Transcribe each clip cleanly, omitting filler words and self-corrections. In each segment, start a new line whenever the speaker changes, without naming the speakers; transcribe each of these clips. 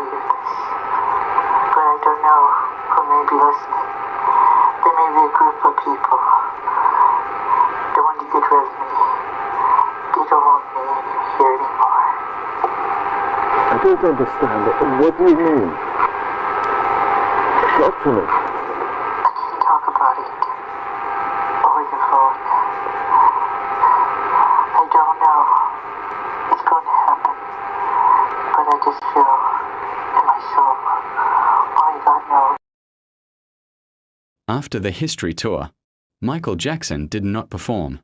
hear this, but I don't know who may be listening. There may be a group of people that want to get rid of me. They don't want me here anymore.
I don't understand. What do you mean? Talk to me.
I can't talk about it over the phone. I don't know it's going to happen, but I just feel in my soul, only God knows.
After the History Tour, Michael Jackson did not perform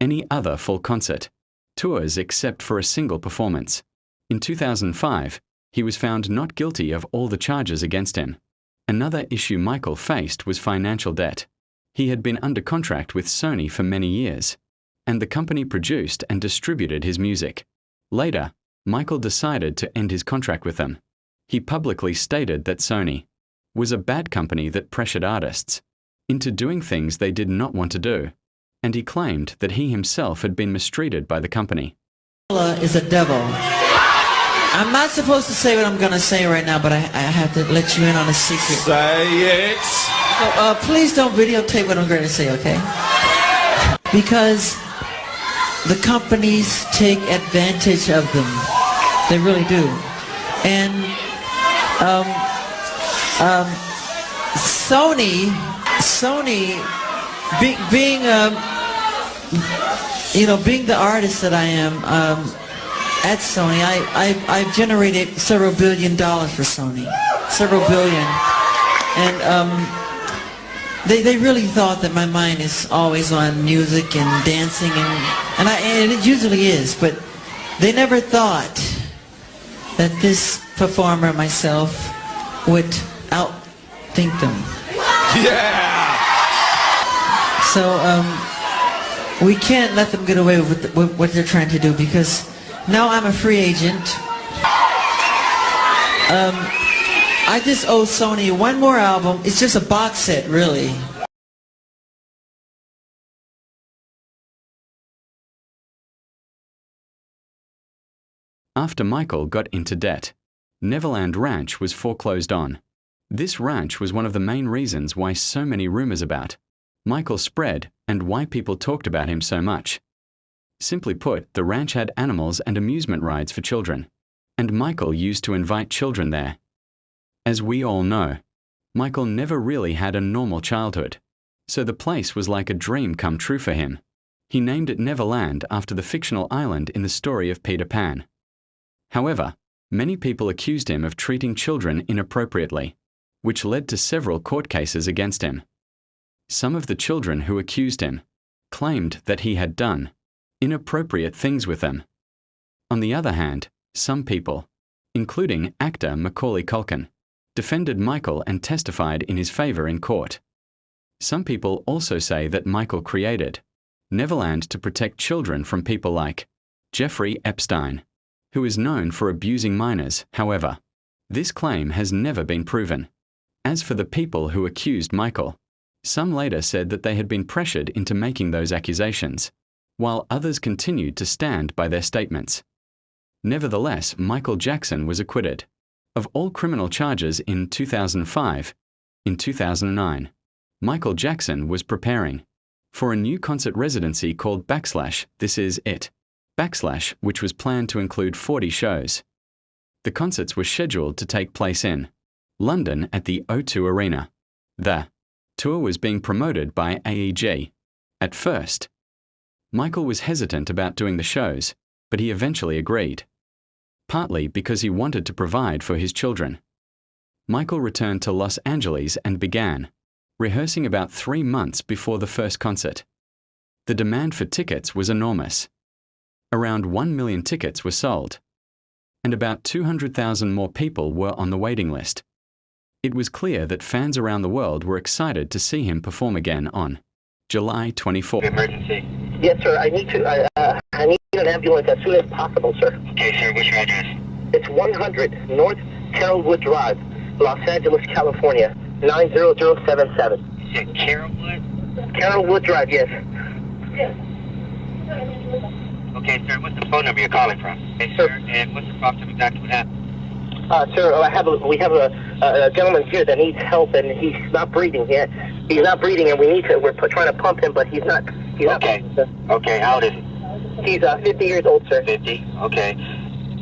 any other full concert tours except for a single performance. In 2005, he was found not guilty of all the charges against him. Another issue Michael faced was financial debt. He had been under contract with Sony for many years, and the company produced and distributed his music. Later, Michael decided to end his contract with them. He publicly stated that Sony was a bad company that pressured artists into doing things they did not want to do, and he claimed that he himself had been mistreated by the company.
Is a devil. I'm not supposed to say what I'm going to say right now, but I have to let you in on a secret.
Say it.
So, please don't videotape what I'm going to say, okay? Because the companies take advantage of them. They really do. And Sony, being the artist that I am, at Sony, I've generated several $1 billion for Sony, several billion, and they really thought that my mind is always on music and dancing, and it usually is, but they never thought that this performer, myself, would outthink them.
Yeah.
So we can't let them get away with what they're trying to do, because now I'm a free agent. I just owe Sony one more album. It's just a box set, really.
After Michael got into debt, Neverland Ranch was foreclosed on. This ranch was one of the main reasons why so many rumors about Michael spread and why people talked about him so much. Simply put, the ranch had animals and amusement rides for children, and Michael used to invite children there. As we all know, Michael never really had a normal childhood, so the place was like a dream come true for him. He named it Neverland after the fictional island in the story of Peter Pan. However, many people accused him of treating children inappropriately, which led to several court cases against him. Some of the children who accused him claimed that he had done inappropriate things with them. On the other hand, some people, including actor Macaulay Culkin, defended Michael and testified in his favor in court. Some people also say that Michael created Neverland to protect children from people like Jeffrey Epstein, who is known for abusing minors. However, this claim has never been proven. As for the people who accused Michael, some later said that they had been pressured into making those accusations, while others continued to stand by their statements. Nevertheless, Michael Jackson was acquitted of all criminal charges in 2005. In 2009, Michael Jackson was preparing for a new concert residency called Backslash, This Is It, Backslash, which was planned to include 40 shows. The concerts were scheduled to take place in London at the O2 Arena. The tour was being promoted by AEG. At first, Michael was hesitant about doing the shows, but he eventually agreed, partly because he wanted to provide for his children. Michael returned to Los Angeles and began rehearsing about 3 months before the first concert. The demand for tickets was enormous. Around 1 million tickets were sold, and about 200,000 more people were on the waiting list. It was clear that fans around the world were excited to see him perform again on July 24.
Emergency.
Yes, sir. I need an ambulance as soon as possible, sir.
Okay, sir. What's your address?
It's 100 North Carrollwood Drive, Los Angeles, California, 90077.
You said Carrollwood?
Carrollwood Drive, yes.
Okay, sir. What's the phone number you're calling from? Okay, sir. And what's the problem? Exactly what happened?
Sir, we have a gentleman here that needs help, and he's not breathing yet. He's not breathing, and we're trying to pump him, but he's not.
Okay. Okay, how old is he?
He's 50 years old, sir.
50? Okay.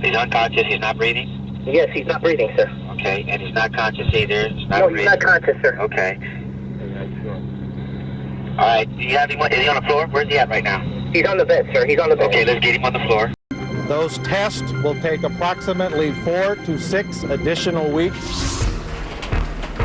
He's unconscious, he's not breathing?
Yes, he's not breathing, sir.
Okay, and he's not conscious either? He's not breathing?
He's not conscious, sir.
Okay. All right, do you have him? Is he on the floor? Where's he at right now?
He's on the bed, sir. He's on the bed.
Okay, let's get him on the floor.
Those tests will take approximately 4 to 6 additional weeks.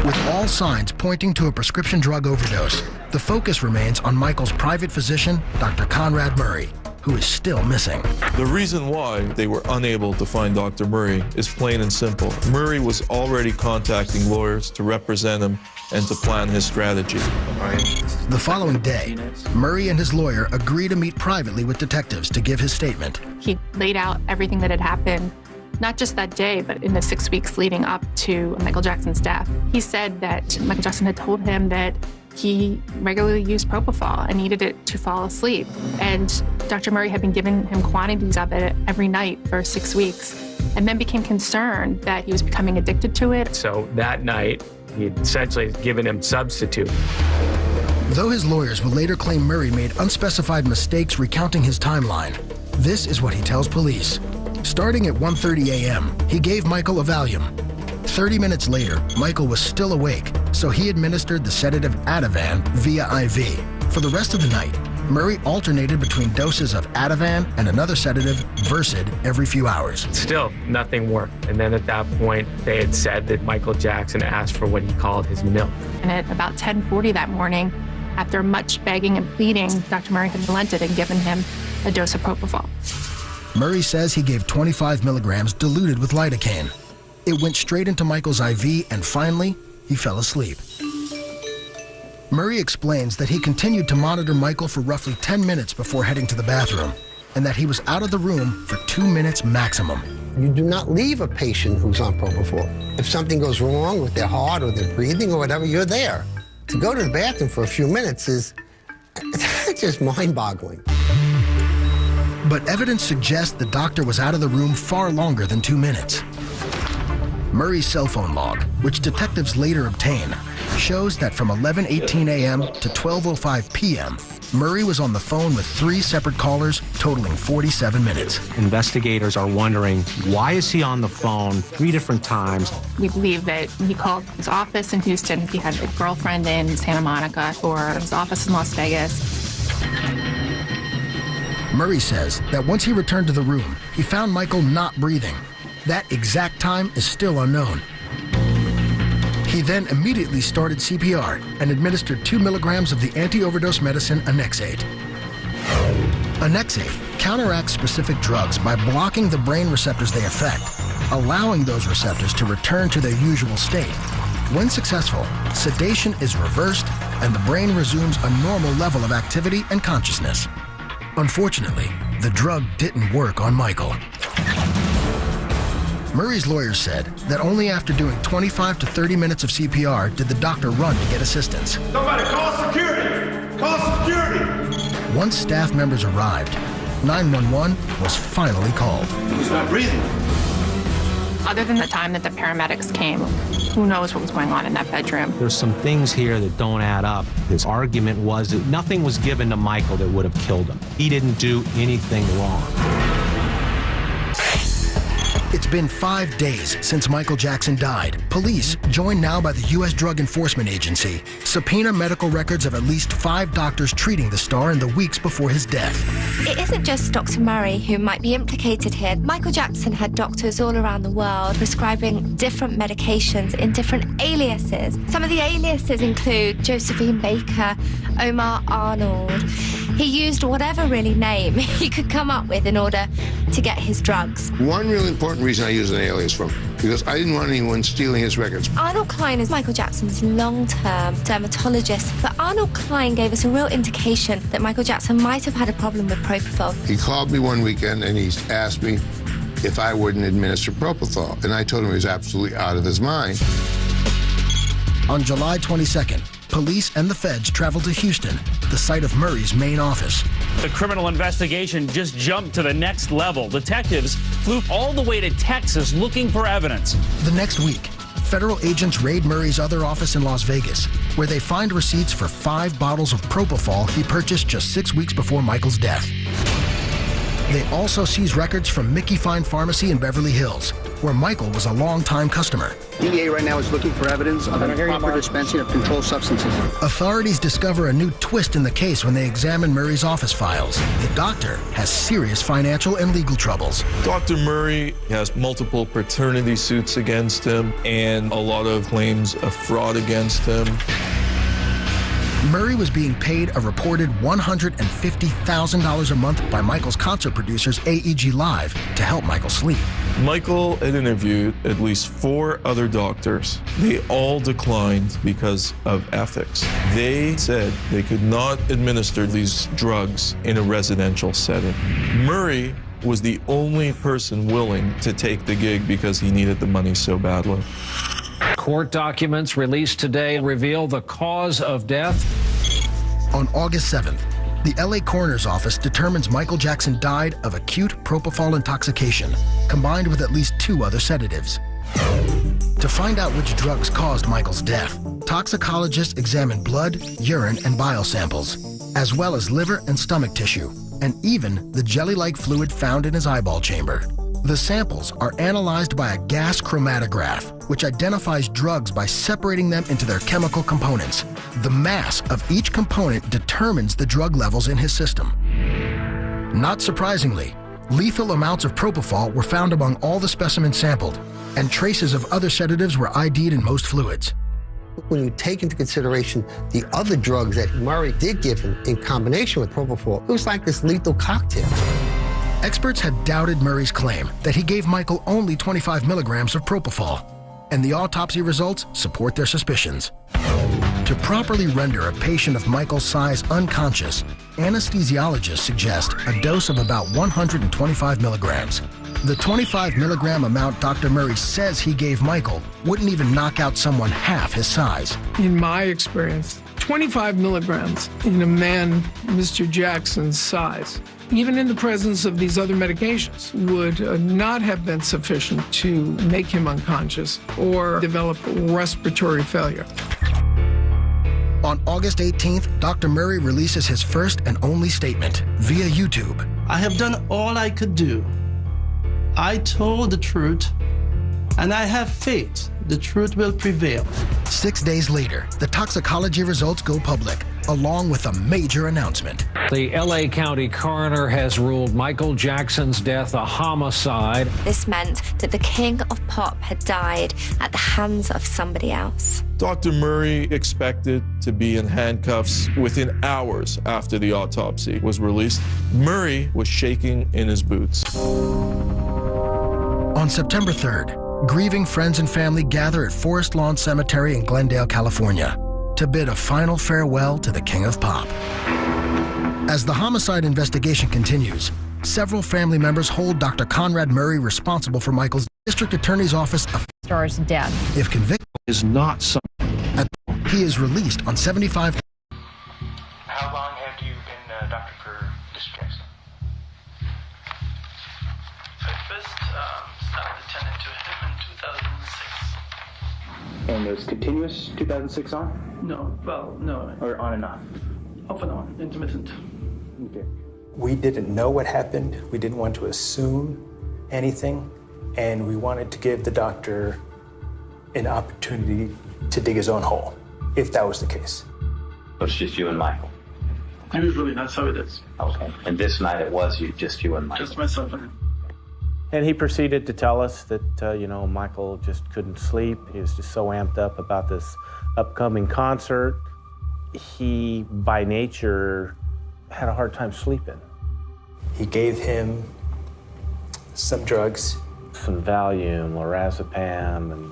With all signs pointing to a prescription drug overdose, the focus remains on Michael's private physician, Dr. Conrad Murray, who is still missing.
The reason why they were unable to find Dr. Murray is plain and simple. Murray was already contacting lawyers to represent him and to plan his strategy.
The following day, Murray and his lawyer agree to meet privately with detectives to give his statement.
He laid out everything that had happened, not just that day, but in the 6 weeks leading up to Michael Jackson's death. He said that Michael Jackson had told him that he regularly used propofol and needed it to fall asleep. And Dr. Murray had been giving him quantities of it every night for 6 weeks, and then became concerned that he was becoming addicted to it.
So that night, he essentially had given him substitute.
Though his lawyers will later claim Murray made unspecified mistakes recounting his timeline, this is what he tells police. Starting at 1:30 a.m., he gave Michael a Valium. 30 minutes later, Michael was still awake, so he administered the sedative Ativan via IV. For the rest of the night, Murray alternated between doses of Ativan and another sedative, Versed, every few hours.
Still, nothing worked. And then at that point, they had said that Michael Jackson asked for what he called his milk.
And at about 10:40 that morning, after much begging and pleading, Dr. Murray had relented and given him a dose of propofol.
Murray says he gave 25 milligrams diluted with lidocaine. It went straight into Michael's IV, and finally, he fell asleep. Murray explains that he continued to monitor Michael for roughly 10 minutes before heading to the bathroom, and that he was out of the room for 2 minutes maximum.
You do not leave a patient who's on propofol. If something goes wrong with their heart or their breathing or whatever, you're there. To go to the bathroom for a few minutes is just mind-boggling.
But evidence suggests the doctor was out of the room far longer than 2 minutes. Murray's cell phone log, which detectives later obtain, shows that from 11:18 a.m. to 12:05 p.m., Murray was on the phone with 3 separate callers, totaling 47 minutes.
Investigators are wondering, why is he on the phone 3 different times?
We believe that he called his office in Houston, he had a girlfriend in Santa Monica, or his office in Las Vegas.
Murray says that once he returned to the room, he found Michael not breathing. That exact time is still unknown. He then immediately started CPR and administered 2 milligrams of the anti-overdose medicine Annexate. Annexate counteracts specific drugs by blocking the brain receptors they affect, allowing those receptors to return to their usual state. When successful, sedation is reversed and the brain resumes a normal level of activity and consciousness. Unfortunately, the drug didn't work on Michael. Murray's lawyers said that only after doing 25 to 30 minutes of CPR did the doctor run to get assistance.
Somebody call security! Call security!
Once staff members arrived, 911 was finally called.
He's not breathing.
Other than the time that the paramedics came, who knows what was going on in that bedroom.
There's some things here that don't add up. His argument was that nothing was given to Michael that would have killed him. He didn't do anything wrong.
It's been 5 days since Michael Jackson died. Police, joined now by the U.S. Drug Enforcement Agency, subpoena medical records of at least 5 doctors treating the star in the weeks before his death.
It isn't just Dr. Murray who might be implicated here. Michael Jackson had doctors all around the world prescribing different medications in different aliases. Some of the aliases include Josephine Baker, Omar Arnold. He used whatever really name he could come up with in order to get his drugs.
One really important reason I use an alias for him, because I didn't want anyone stealing his records.
Arnold Klein is Michael Jackson's long-term dermatologist, but Arnold Klein gave us a real indication that Michael Jackson might have had a problem with propofol.
He called me one weekend and he asked me if I wouldn't administer propofol, and I told him he was absolutely out of his mind.
On July 22nd, police and the feds traveled to Houston, the site of Murray's main office.
The criminal investigation just jumped to the next level. Detectives flew all the way to Texas looking for evidence.
The next week, federal agents raid Murray's other office in Las Vegas, where they find receipts for 5 bottles of propofol he purchased just 6 weeks before Michael's death. They also seize records from Mickey Fine Pharmacy in Beverly Hills, where Michael was a longtime customer.
DEA right now is looking for evidence of improper dispensing of controlled substances.
Authorities discover a new twist in the case when they examine Murray's office files. The doctor has serious financial and legal troubles.
Dr. Murray has multiple paternity suits against him and a lot of claims of fraud against him.
Murray was being paid a reported $150,000 a month by Michael's concert producers AEG Live to help Michael sleep.
Michael had interviewed at least 4 other doctors. They all declined because of ethics. They said they could not administer these drugs in a residential setting. Murray was the only person willing to take the gig because he needed the money so badly.
Court documents released today reveal the cause of death.
On August 7th, the LA Coroner's Office determines Michael Jackson died of acute propofol intoxication, combined with at least 2 other sedatives. To find out which drugs caused Michael's death, toxicologists examined blood, urine, and bile samples, as well as liver and stomach tissue, and even the jelly-like fluid found in his eyeball chamber. The samples are analyzed by a gas chromatograph, which identifies drugs by separating them into their chemical components. The mass of each component determines the drug levels in his system. Not surprisingly, lethal amounts of propofol were found among all the specimens sampled, and traces of other sedatives were ID'd in most fluids.
When you take into consideration the other drugs that Murray did give him in combination with propofol, it was like this lethal cocktail.
Experts had doubted Murray's claim that he gave Michael only 25 milligrams of propofol, and the autopsy results support their suspicions. To properly render a patient of Michael's size unconscious, anesthesiologists suggest a dose of about 125 milligrams. The 25 milligram amount Dr. Murray says he gave Michael wouldn't even knock out someone half his size.
In my experience, 25 milligrams in a man Mr. Jackson's size, even in the presence of these other medications, would not have been sufficient to make him unconscious or develop respiratory failure.
On August 18th, Dr. Murray releases his first and only statement via YouTube.
I have done all I could do. I told the truth, and I have faith the truth will prevail.
6 days later, the toxicology results go public, along with a major announcement.
The LA County coroner has ruled Michael Jackson's death a homicide.
This meant that the king of pop had died at the hands of somebody else.
Dr. Murray expected to be in handcuffs within hours after the autopsy was released. Murray was shaking in his boots.
On September 3rd, grieving friends and family gather at Forest Lawn Cemetery in Glendale, California, to bid a final farewell to the King of Pop. As the homicide investigation continues, several family members hold Dr. Conrad Murray responsible for Michael's district attorney's office of
star's death.
If convicted,
is not something.
He is released on 75.
How long have you been a doctor for District Jackson? I first started attending to him in 2006.
And it was continuous 2006 on?
No, well, no.
Or on and off?
Off and on, intermittent.
Okay.
We didn't know what happened. We didn't want to assume anything. And we wanted to give the doctor an opportunity to dig his own hole, if that was the case.
So it's just you and Michael?
Usually, that's how it is.
Okay. And this night it was just you and Michael?
Just myself and him.
And he proceeded to tell us that, Michael just couldn't sleep. He was just so amped up about this upcoming concert. He, by nature, had a hard time sleeping.
He gave him some drugs.
Some Valium, lorazepam, and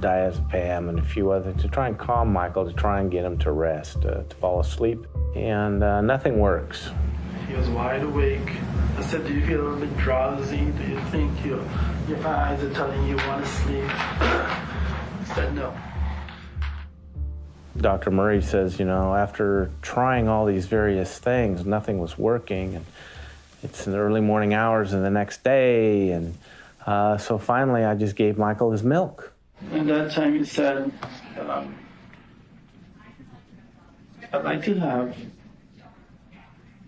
diazepam, and a few others to try and calm Michael, to try and get him to rest, to fall asleep. And nothing works.
He was wide awake. I said, do you feel a little bit drowsy? Do you think your eyes are telling you want to sleep? He said no.
Dr. Murray says, you know, after trying all these various things, nothing was working, and it's in the early morning hours of the next day, and so finally I just gave Michael his milk.
And that time he said, I'd like to have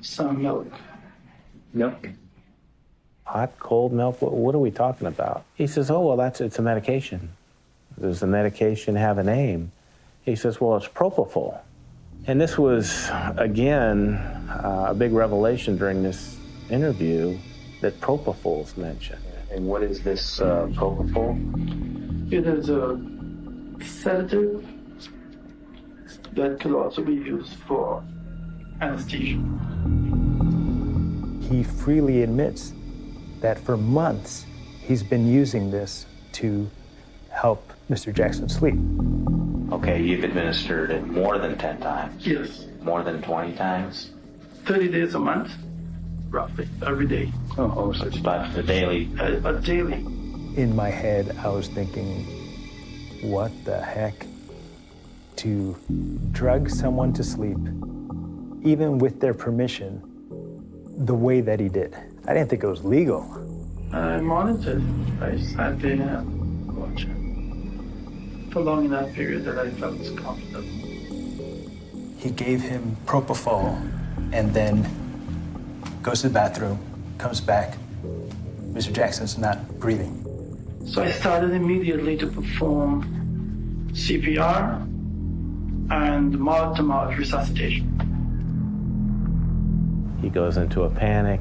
some milk.
Milk? Hot, cold milk? What are we talking about? He says, oh, well, it's a medication. Does the medication have a name? He says, well, it's propofol. And this was, again, a big revelation during this interview that propofol is mentioned.
And what is this propofol?
It is a sedative that could also be used for anesthesia.
He freely admits that for months he's been using this to help Mr. Jackson sleep.
Okay, you've administered it more than 10 times?
Yes.
More than 20 times?
30 days a month, roughly, every day.
Oh, so it's about a daily?
Daily.
In my head, I was thinking, what the heck? To drug someone to sleep, even with their permission, the way that he did. I didn't think it was legal.
I monitored. I sat there and watched it for long enough period that I felt comfortable.
He gave him propofol and then goes to the bathroom, comes back. Mr. Jackson's not breathing.
So I started immediately to perform CPR and mouth-to-mouth resuscitation.
He goes into a panic.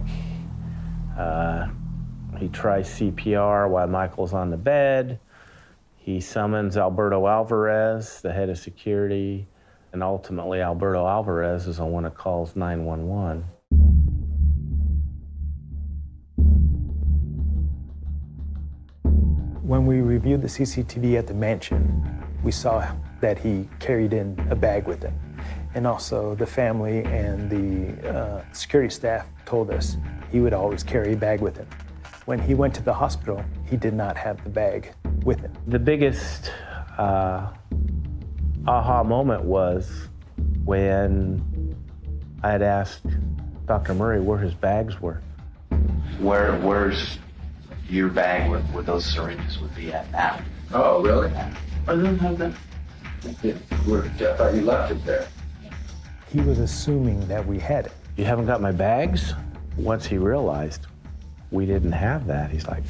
He tries CPR while Michael's on the bed. He summons Alberto Alvarez, the head of security, and ultimately Alberto Alvarez is the one that calls 911.
When we reviewed the CCTV at the mansion, we saw that he carried in a bag with him. And also the family and the security staff told us he would always carry a bag with him. When he went to the hospital, he did not have the bag with him.
The biggest aha moment was when I had asked Dr. Murray where his bags were.
Where's your bag where those syringes would be at now?
Oh, really? I don't have them.
I thought you left it there.
He was assuming that we had it.
You haven't got my bags? Once he realized we didn't have that, he's like,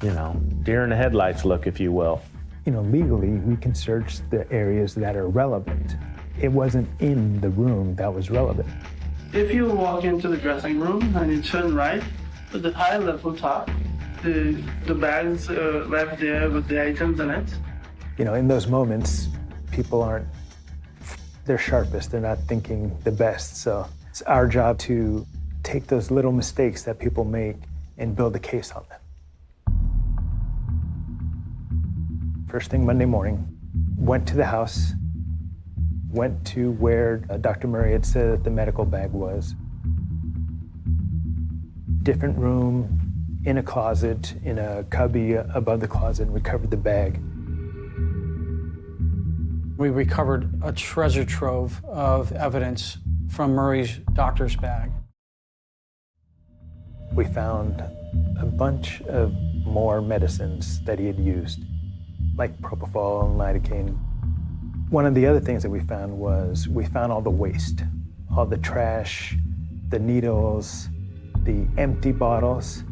you know, deer in the headlights look, if you will.
You know, legally, we can search the areas that are relevant. It wasn't in the room that was relevant.
If you walk into the dressing room and you turn right, at the high level top, the bags are left there with the items in it.
You know, in those moments, people aren't their sharpest. They're not thinking the best. So it's our job to take those little mistakes that people make and build a case on them. First thing Monday morning, went to the house, went to where Dr. Murray had said that the medical bag was. Different room, in a closet, in a cubby above the closet, and recovered the bag.
We recovered a treasure trove of evidence from Murray's doctor's bag.
We found a bunch of more medicines that he had used, like propofol and lidocaine. One of the other things that we found was we found all the waste, all the trash, the needles, the empty bottles,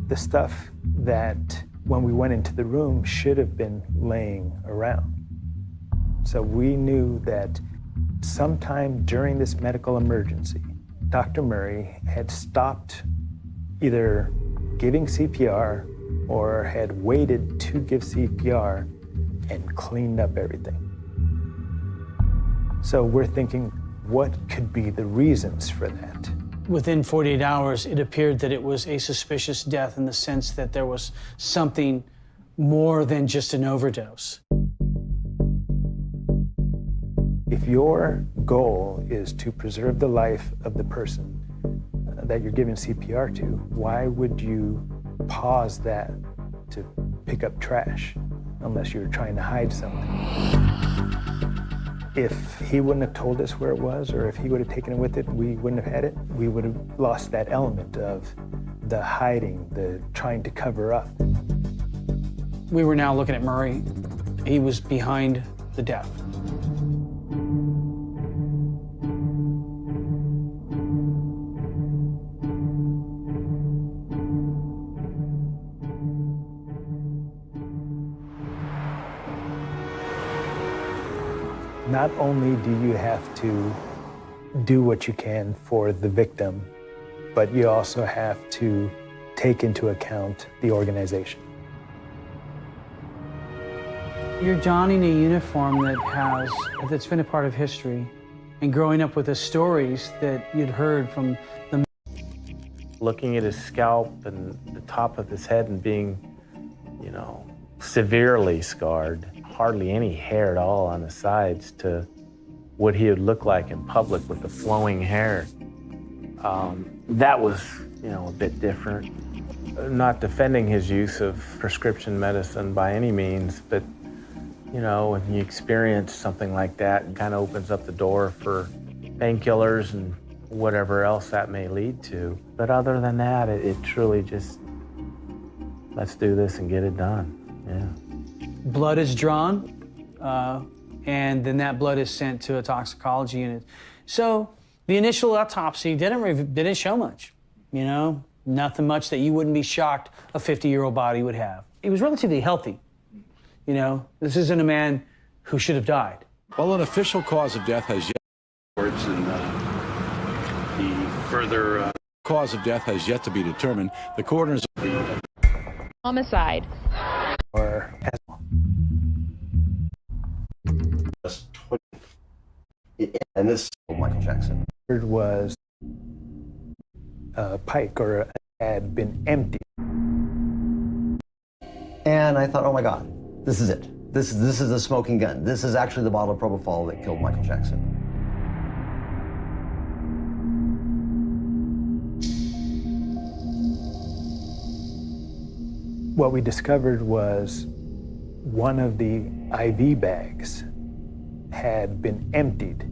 the stuff that when we went into the room should have been laying around. So we knew that sometime during this medical emergency, Dr. Murray had stopped either giving CPR or had waited to give CPR and cleaned up everything. So we're thinking, what could be the reasons for that?
Within 48 hours, it appeared that it was a suspicious death in the sense that there was something more than just an overdose.
If your goal is to preserve the life of the person that you're giving CPR to, why would you pause that to pick up trash unless you're trying to hide something? If he wouldn't have told us where it was, or if he would have taken it with it, we wouldn't have had it. We would have lost that element of the hiding, the trying to cover up.
We were now looking at Murray. He was behind the death.
Not only do you have to do what you can for the victim, but you also have to take into account the organization.
You're donning a uniform that's been a part of history, and growing up with the stories that you'd heard from the...
Looking at his scalp and the top of his head and being, you know, severely scarred, hardly any hair at all on the sides, to what he would look like in public with the flowing hair. That was, you know, a bit different. Not defending his use of prescription medicine by any means, but, you know, when you experience something like that, it kind of opens up the door for painkillers and whatever else that may lead to. But other than that, it truly just, let's do this and get it done, yeah.
Blood is drawn, and then that blood is sent to a toxicology unit. So the initial autopsy didn't show much, you know, nothing much that you wouldn't be shocked a 50-year-old body would have. He was relatively healthy. You know, this isn't a man who should have died.
Well, an official cause of death has yet.
And the further
cause of death has yet to be determined. The coroner's
homicide.
Or
and this Michael Jackson.
It was a pike or had been empty.
And I thought, oh my God, this is it. This is the smoking gun. This is actually the bottle of propofol that killed Michael Jackson.
What we discovered was one of the IV bags had been emptied.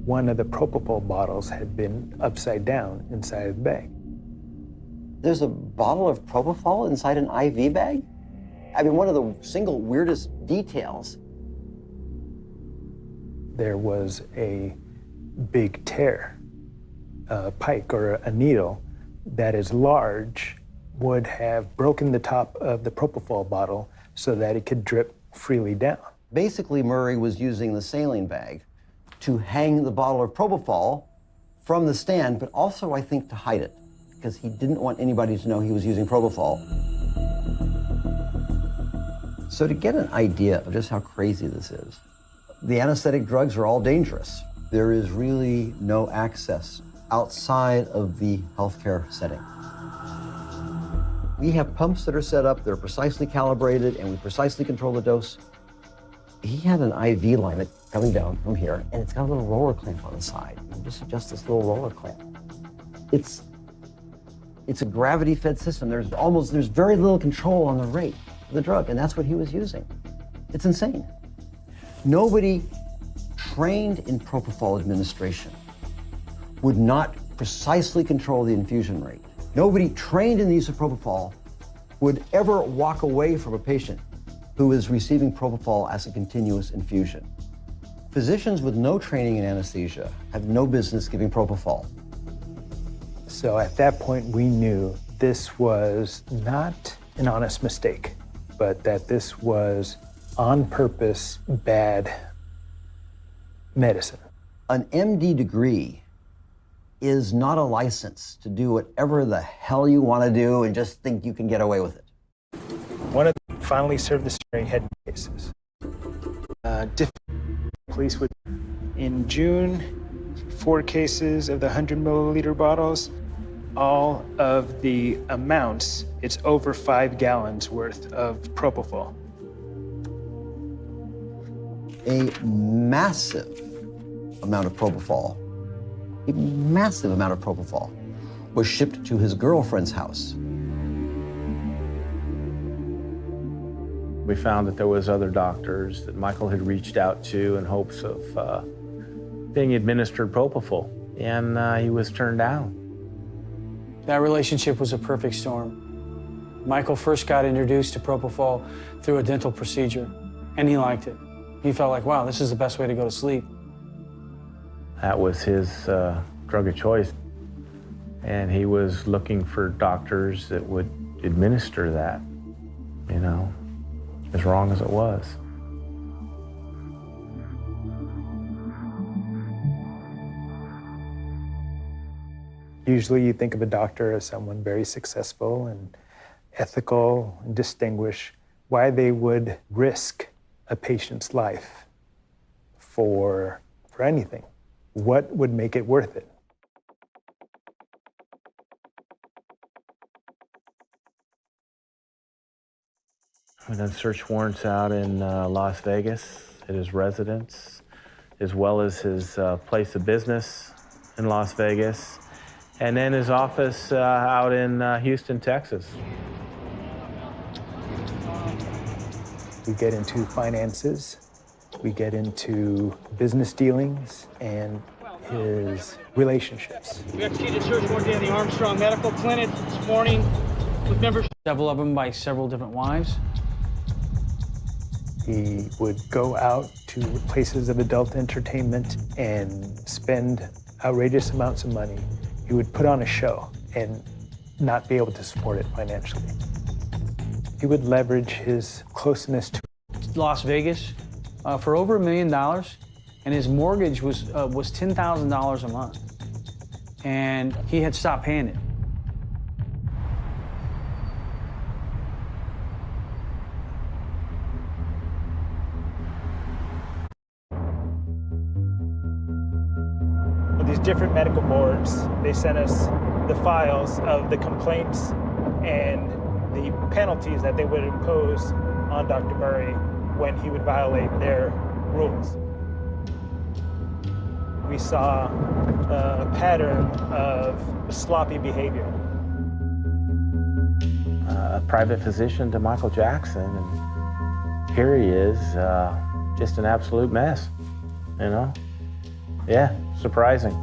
One of the propofol bottles had been upside down inside of the bag.
There's a bottle of propofol inside an IV bag? I mean, one of the single weirdest details.
There was a big tear, a pike or a needle that is large would have broken the top of the propofol bottle so that it could drip freely down.
Basically, Murray was using the saline bag to hang the bottle of propofol from the stand, but also, I think, to hide it, because he didn't want anybody to know he was using propofol. So to get an idea of just how crazy this is, the anesthetic drugs are all dangerous. There is really no access outside of the healthcare setting. We have pumps that are set up, they're precisely calibrated, and we precisely control the dose. He had an IV line that coming down from here, and it's got a little roller clamp on the side. You just adjust this little roller clamp. It's a gravity-fed system. There's very little control on the rate of the drug, and that's what he was using. It's insane. Nobody trained in propofol administration would not precisely control the infusion rate. Nobody trained in the use of propofol would ever walk away from a patient who is receiving propofol as a continuous infusion. Physicians with no training in anesthesia have no business giving propofol.
So at that point, we knew this was not an honest mistake, but that this was on purpose bad medicine.
An MD degree is not a license to do whatever the hell you want to do and just think you can get away with it.
One of them finally served the string head cases. Police would, in June, 4 cases of the 100 milliliter bottles, all of the amounts, it's over 5 gallons worth of propofol.
A massive amount of propofol, was shipped to his girlfriend's house.
We found that there was other doctors that Michael had reached out to in hopes of being administered propofol, and he was turned down.
That relationship was a perfect storm. Michael first got introduced to propofol through a dental procedure, and he liked it. He felt like, wow, this is the best way to go to sleep.
That was his drug of choice, and he was looking for doctors that would administer that, you know, as wrong as it was.
Usually you think of a doctor as someone very successful and ethical and distinguished. Why they would risk a patient's life for anything? What would make it worth it?
We done search warrants out in Las Vegas at his residence, as well as his place of business in Las Vegas, and then his office out in Houston, Texas.
We get into finances, we get into business dealings, and his relationships.
We executed a search warrant in the Armstrong Medical Clinic this morning with members.
Several of them by several different wives.
He would go out to places of adult entertainment and spend outrageous amounts of money. He would put on a show and not be able to support it financially. He would leverage his closeness to
Las Vegas for over $1 million, and his mortgage was $10,000 a month, and he had stopped paying it.
these different medical boards. They sent us the files of the complaints and the penalties that they would impose on Dr. Murray when he would violate their rules. We saw a pattern of sloppy behavior.
A private physician to Michael Jackson, and here he is, just an absolute mess, you know? Yeah, surprising.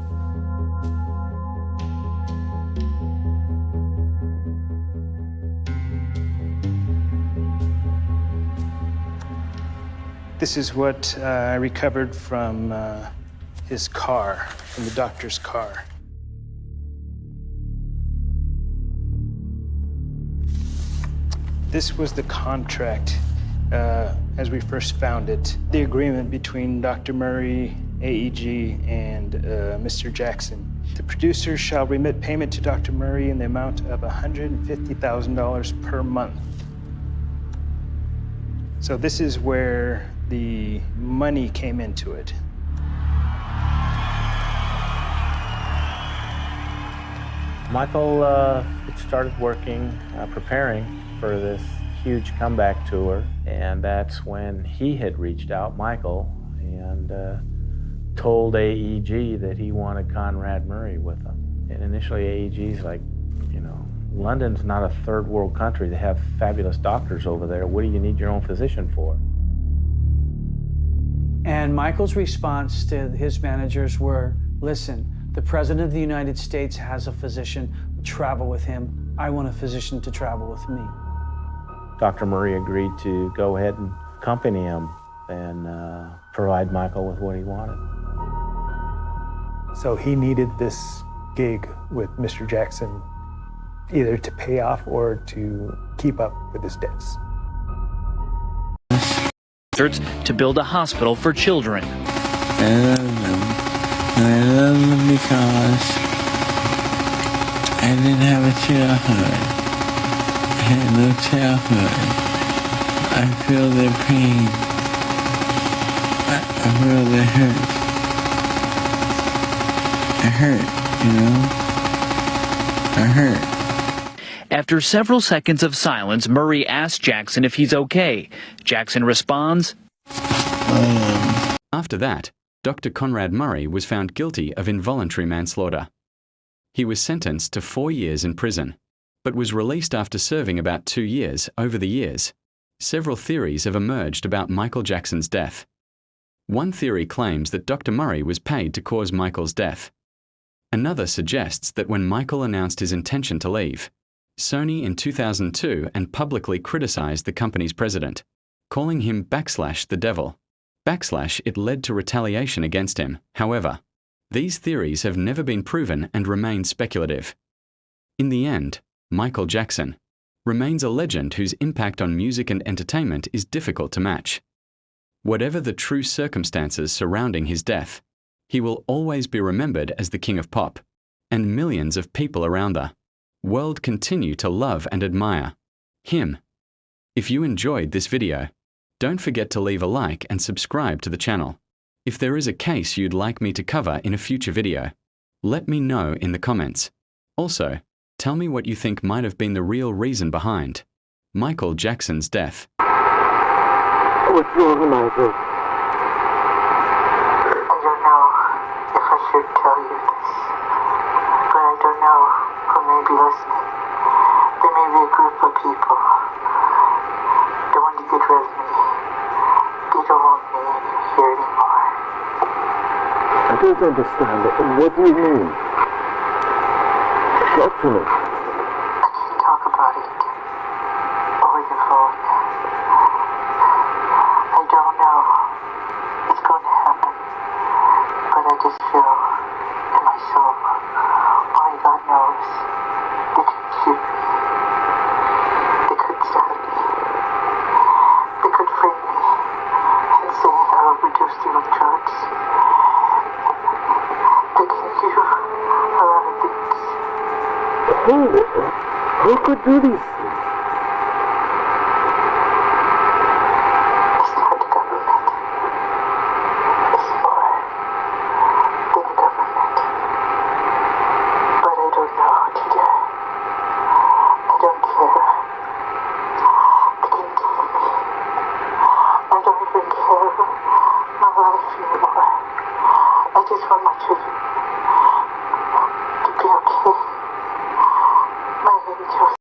This is what I recovered from his car, from the doctor's car. This was the contract as we first found it. The agreement between Dr. Murray, AEG, and Mr. Jackson. The producer shall remit payment to Dr. Murray in the amount of $150,000 per month. So this is where the money came into it.
Michael had started working, preparing for this huge comeback tour, and that's when he had reached out, Michael, and told AEG that he wanted Conrad Murray with him. And initially AEG's like, you know, London's not a third world country. They have fabulous doctors over there. What do you need your own physician for?
And Michael's response to his managers were, listen, the President of the United States has a physician, travel with him. I want a physician to travel with me.
Dr. Murray agreed to go ahead and accompany him and provide Michael with what he wanted.
So he needed this gig with Mr. Jackson either to pay off or to keep up with his debts.
To build a hospital for children.
I love them. And I love them because I didn't have a childhood. I had no childhood. I feel their pain. I feel their hurt. I hurt, you know? I hurt.
After several seconds of silence, Murray asks Jackson if he's okay. Jackson responds,
After that, Dr. Conrad Murray was found guilty of involuntary manslaughter. He was sentenced to 4 years in prison, but was released after serving about 2 years over the years. Several theories have emerged about Michael Jackson's death. One theory claims that Dr. Murray was paid to cause Michael's death. Another suggests that when Michael announced his intention to leave, Sony in 2002 and publicly criticized the company's president, calling him /the devil. It led to retaliation against him. However, these theories have never been proven and remain speculative. In the end, Michael Jackson remains a legend whose impact on music and entertainment is difficult to match. Whatever the true circumstances surrounding his death, he will always be remembered as the king of pop, and millions of people around the world continue to love and admire him. If you enjoyed this video, don't forget to leave a like and subscribe to the channel. If there is a case you'd like me to cover in a future video, let me know in the comments. Also, tell me what you think might have been the real reason behind Michael Jackson's death.
What's wrong, Michael?
I don't know if I should tell you this, but I don't know who may be listening. There may be a group of people that want to get rid of me. They don't want me here anymore.
I don't understand. What do you mean? Talk to me.
I can't talk about it over the phone. I don't know what's going to happen, but I just feel in my soul, only God knows, they could shoot me. They could stab me. They could frame me and say I overdosed you with drugs. They can do a lot of things.
Who could do these things?
It's not the government. It's more than the government. But I don't know today. I don't care. They can kill me. I don't even care my life anymore. I just want my children to be okay. My angels.